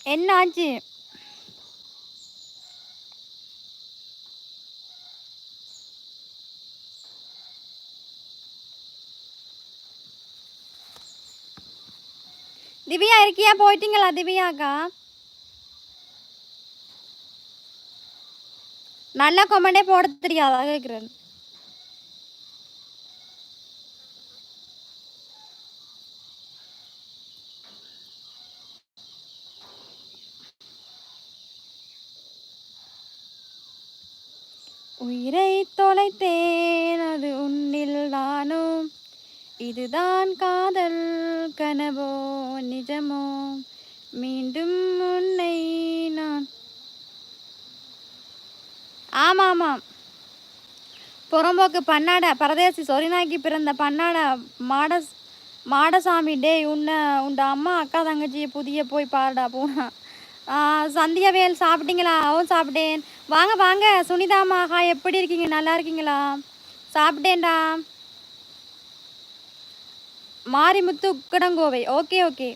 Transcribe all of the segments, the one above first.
என்னாச்சு? திவ்யா இருக்கியா? போயிட்டீங்களா திவ்யாக்கா? நல்ல கமெண்டே போட தெரியாதா கேட்குறேன். உயிரை தொலைத்தேன் அது உன்னில் தானோ, இதுதான் காதல் கனவோ நிஜமோ, மீண்டும் உன்னை நான். ஆமாம் ஆமாம், புறம்போக்கு பன்னாட பரதேசி சொரிநாய்க்கு பிறந்த பன்னாட மாட மாடசாமி டே உண்ட அம்மா அக்கா தங்கச்சி புதிய போய் பாருடா போனா. சந்தியாவேல் சாப்பிட்டீங்களா? அவன் சாப்பிட்டேன். வாங்க வாங்க சுனிதாமா, ஹாய், எப்படி இருக்கீங்க? நல்லா இருக்கீங்களா? சாப்பிட்டேன்டா. மாரிமுத்து உக்கடங்கோவை, ஓகே ஓகே.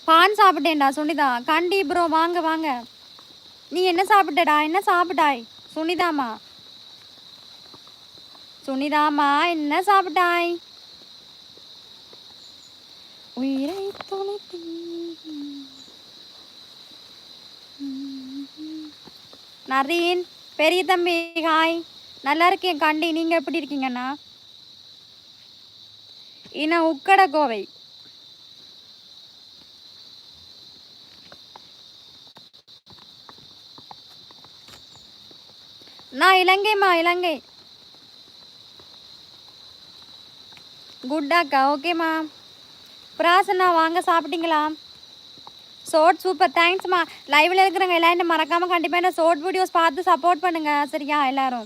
பான் சாப்பிட்டேன்டா சுனிதா. கண்டி ப்ரோ, வாங்க வாங்க. நீ என்ன சாப்பிட்டடா? என்ன சாப்பிட்டாய் சுனிதாமா? சுனிதாமா என்ன சாப்பிட்டாய்? உயிரை தொலைத்தேன். நரீன் பெரிய தம்பி ஹாய், நல்லா இருக்கேன் கண்டி. நீங்கள் எப்படி இருக்கீங்கண்ணா? இன்னும் உக்கட கோவை. நான் இலங்கைம்மா, இலங்கை. குட்டாக்கா, ஓகேம்மா. பிராசண்ணா வாங்க, சாப்பிட்டீங்களா? ஷோர்ட் சூப்பர், தேங்க்ஸ்மா. லைவில் இருக்கிறவங்க எல்லாரும் மறக்காமல் கண்டிப்பாக என்ன ஷோர்ட் வீடியோஸ் பார்த்து சப்போர்ட் பண்ணுங்கள் சரியா எல்லாரும்.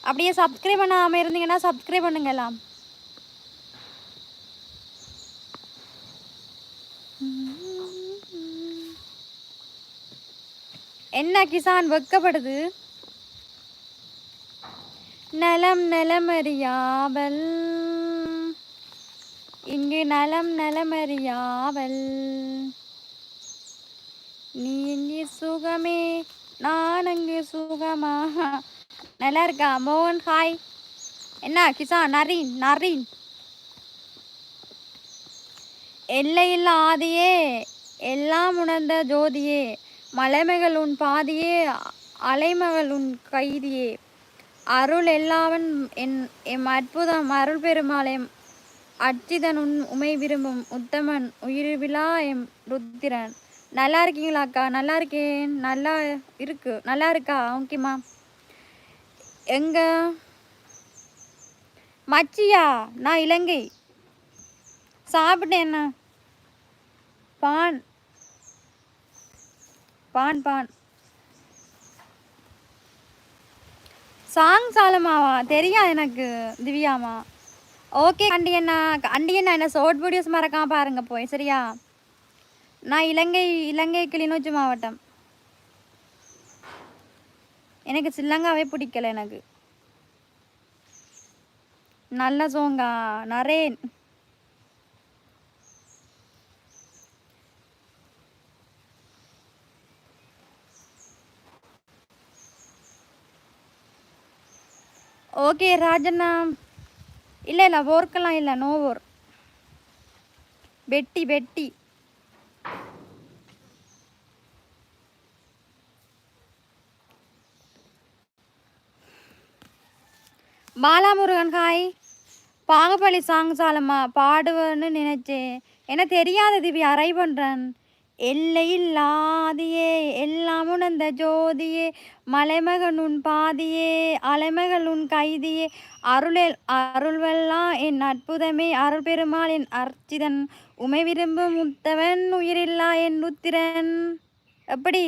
அப்படியே சப்ஸ்கிரைப் பண்ணாமல் இருந்தீங்கன்னா சப்ஸ்கிரைப் பண்ணுங்க எல்லாம். என்ன கிசான் வெக்கப்படுது? நலம் நலமறியாவல், இங்கு நலம் நலமறியாவல், நீ இங்கே சுகமே நான் அங்கு சுகமா. நல்லா இருக்கா மோகன் ஹாய். என்ன கிசான்? நரீன் நரீன். எல்லையில் ஆதியே எல்லாம் உணர்ந்த ஜோதியே, மலைமகள் உன் பாதியே அலைமகள் உன் கைதியே, அருள் எல்லாவன் எம் அற்புதம் அருள் பெருமாளெம் அச்சிதன் உன் உமை விரும்பும் உத்தமன் உயிர்விழா எம் ருத்திரன். நல்லா இருக்கீங்களாக்கா? நல்லா இருக்கேன். நல்லா இருக்கு. நல்லா இருக்கா? ஓகேம்மா. எங்க மச்சியா? நான் இலங்கை. சாப்பிட்டேன். பான் பான் பான். சாங் சாலமாவா? தெரியா எனக்கு திவ்யாமா. ஓகே அண்டி அண்ணா, அண்டி அண்ணா என்ன ஷார்ட் வீடியோஸ் மறக்காம பாருங்க போய் சரியா. நான் இலங்கை கிளிநொச்சி மாவட்டம். எனக்கு ஸ்ரீலங்காவே பிடிக்கல எனக்கு. நல்ல சோங்கா நரேன். ஓகே ராஜண்ணா. இல்லை இல்லை ஓர்க்கெல்லாம் இல்லை, நோ ஓர். வெட்டி வெட்டி. பாலாமுருகன் ஹாய். பாகுபலி சாங் சாலம்மா பாடுவேன்னு நினைச்சேன், என்ன தெரியாத திவ்யா அரை பண்ணுறேன். எல்லையில்லாதியே எல்லாம் உணர்ந்த ஜோதியே, மலைமகன் உன் பாதியே அலைமகள் உன் கைதியே, அருள்வெல்லாம் என் அற்புதமே அருள் பெருமாள் என் அர்ச்சிதன் உமை விரும்பும் முத்தவன் உயிரில்லா என் ருத்திரன். எப்படி?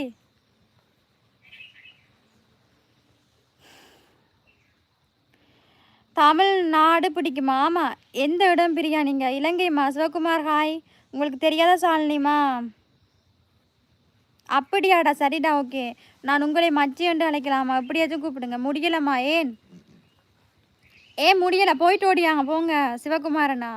தமிழ்நாடு பிடிக்குமா? ஆமாம். எந்த இடம் பிரியா நீங்கள்? இலங்கைம்மா. சிவகுமார் ஹாய். உங்களுக்கு தெரியாத சாலினிமா? அப்படியாடா, சரிடா, ஓகே. நான் உங்களை மச்சி என்று அழைக்கலாமா? எப்படியாச்சும் கூப்பிடுங்க. முடியலம்மா. ஏன் முடியலை? போயிட்டு ஓடியாங்க போங்க சிவகுமாரண்ணா.